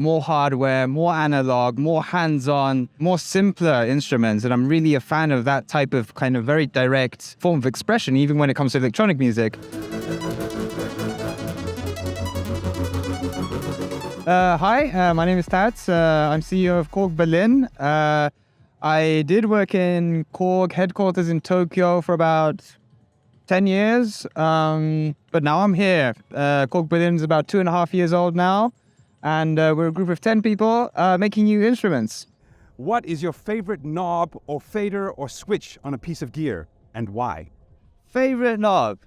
more hardware, more analog, more hands-on, more simpler instruments. And I'm really a fan of that type of kind of very direct form of expression, even when it comes to electronic music. Hi, my name is Tats. I'm CEO of Korg Berlin. I did work in Korg headquarters in Tokyo for about 10 years, but now I'm here. Korg Berlin is about 2.5 years old now, and we're a group of 10 people making new instruments. What is your favorite knob or fader or switch on a piece of gear, and why? Favorite knob?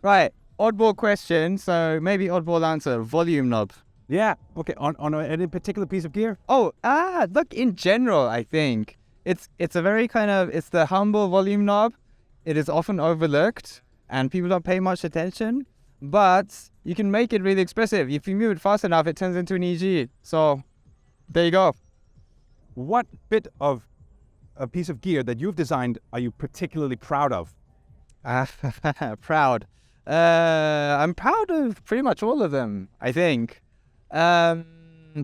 Right, oddball question, so maybe oddball answer, volume knob. Yeah, okay, on any particular piece of gear? Look, in general, I think it's a very it's the humble volume knob. It is often overlooked and people don't pay much attention, but you can make it really expressive. If you move it fast enough, it turns into an EG. So there you go. What bit of a piece of gear that you've designed are you particularly proud of? Proud. I'm proud of pretty much all of them, I think.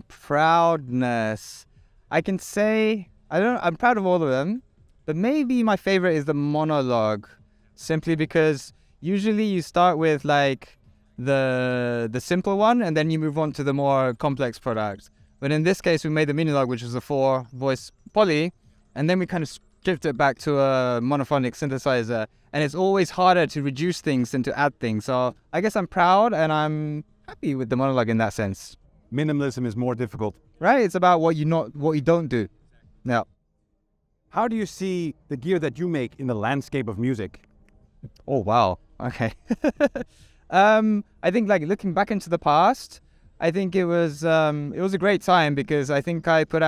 Proudness. I can say, I'm proud of all of them, but maybe my favorite is the monologue, simply because usually you start with like the simple one and then you move on to the more complex product. But in this case, we made the minilogue, which was a 4-voice poly, and then we kind of stripped it back to a monophonic synthesizer. And it's always harder to reduce things than to add things. So I guess I'm proud and I'm happy with the monologue in that sense. Minimalism is more difficult. Right, it's about what you don't do. Yeah. How do you see the gear that you make in the landscape of music? Oh wow. Okay. I think like looking back into the past, I think it was a great time because I think we put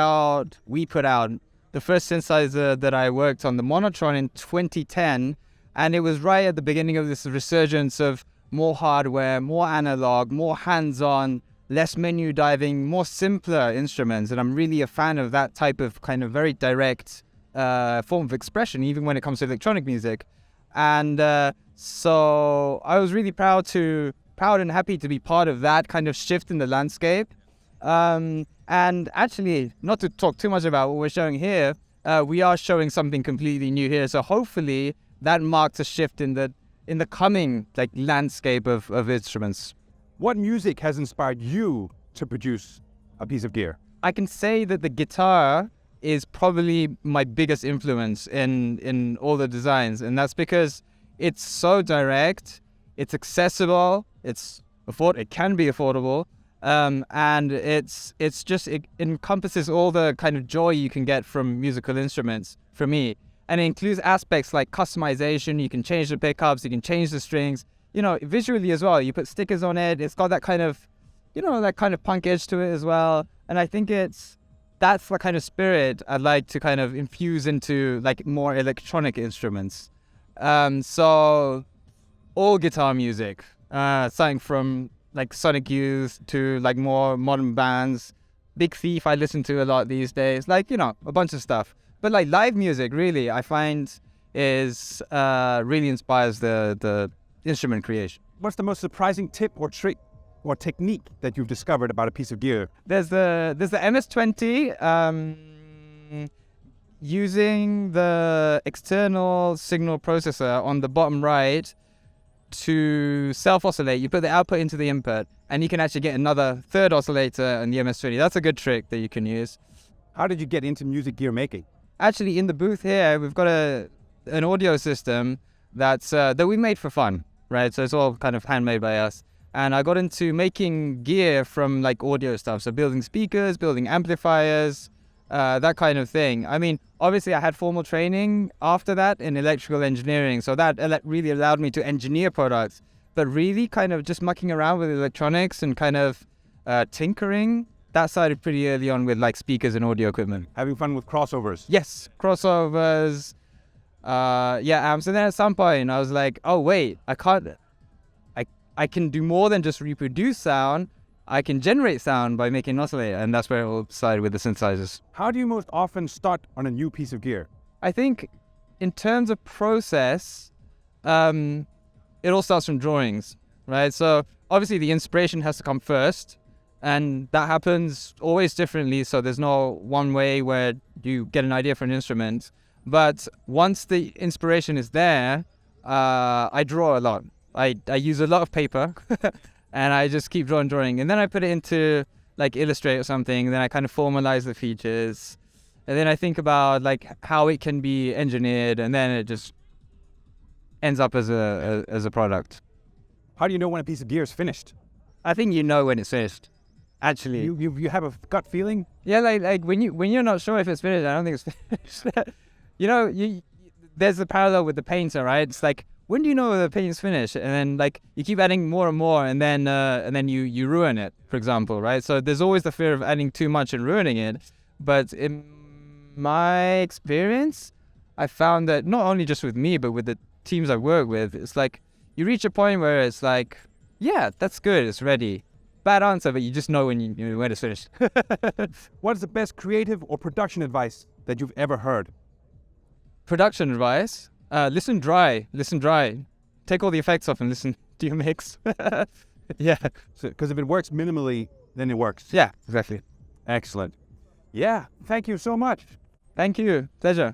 out the first synthesizer that I worked on, the Monotron, in 2010, and it was right at the beginning of this resurgence of more hardware, more analog, more hands-on, less menu diving, more simpler instruments. And I'm really a fan of that type of kind of very direct form of expression, even when it comes to electronic music. And so I was really proud and happy to be part of that kind of shift in the landscape. And actually, not to talk too much about what we're showing here, we are showing something completely new here. So hopefully that marks a shift in the coming like landscape of instruments. What music has inspired you to produce a piece of gear? I can say that the guitar is probably my biggest influence in all the designs, and that's because it's so direct, it's accessible, it can be affordable, and it encompasses all the kind of joy you can get from musical instruments for me. And it includes aspects like customization. You can change the pickups, you can change the strings, visually as well. You put stickers on it. It's got that kind of, that kind of punk edge to it as well. And I think that's the kind of spirit I'd like to kind of infuse into like more electronic instruments. So all guitar music, starting from like Sonic Youth to like more modern bands. Big Thief I listen to a lot these days, like, a bunch of stuff. But like live music, really, I find is really inspires the instrument creation. What's the most surprising tip or trick or technique that you've discovered about a piece of gear? There's the MS-20, using the external signal processor on the bottom right to self-oscillate. You put the output into the input, and you can actually get another third oscillator in the MS-20. That's a good trick that you can use. How did you get into music gear making? Actually, in the booth here, we've got an audio system that we made for fun, right? So it's all kind of handmade by us. And I got into making gear from like audio stuff. So building speakers, building amplifiers, that kind of thing. I mean, obviously I had formal training after that in electrical engineering. So that really allowed me to engineer products. But really kind of just mucking around with electronics and kind of tinkering, that started pretty early on with like speakers and audio equipment. Having fun with crossovers? Yes, crossovers, amps. And then at some point I was like, oh wait, I can do more than just reproduce sound. I can generate sound by making an oscillator, and that's where it all started with the synthesizers. How do you most often start on a new piece of gear? I think in terms of process, it all starts from drawings, right? So obviously the inspiration has to come first, And that happens always differently. So there's no one way where you get an idea for an instrument. But once the inspiration is there, I draw a lot. I use a lot of paper and I just keep drawing. And then I put it into like Illustrator or something. And then I kind of formalize the features. And then I think about like how it can be engineered. And then it just ends up as a product. How do you know when a piece of gear is finished? I think you know when it's finished. Actually, you have a gut feeling? Yeah, like when you're not sure if it's finished, I don't think it's finished. There's a parallel with the painter, right? It's like, when do you know the paint's finished? And then like you keep adding more and more, and then you ruin it, for example, right? So there's always the fear of adding too much and ruining it. But in my experience, I found that not only just with me, but with the teams I work with, it's like you reach a point where it's like, yeah, that's good, it's ready. Bad answer, but you just know when it's finished. What is the best creative or production advice that you've ever heard? Production advice? Listen dry. Take all the effects off and listen to your mix. Yeah. Because if it works minimally, then it works. Yeah, exactly. Excellent. Yeah, thank you so much. Thank you. Pleasure.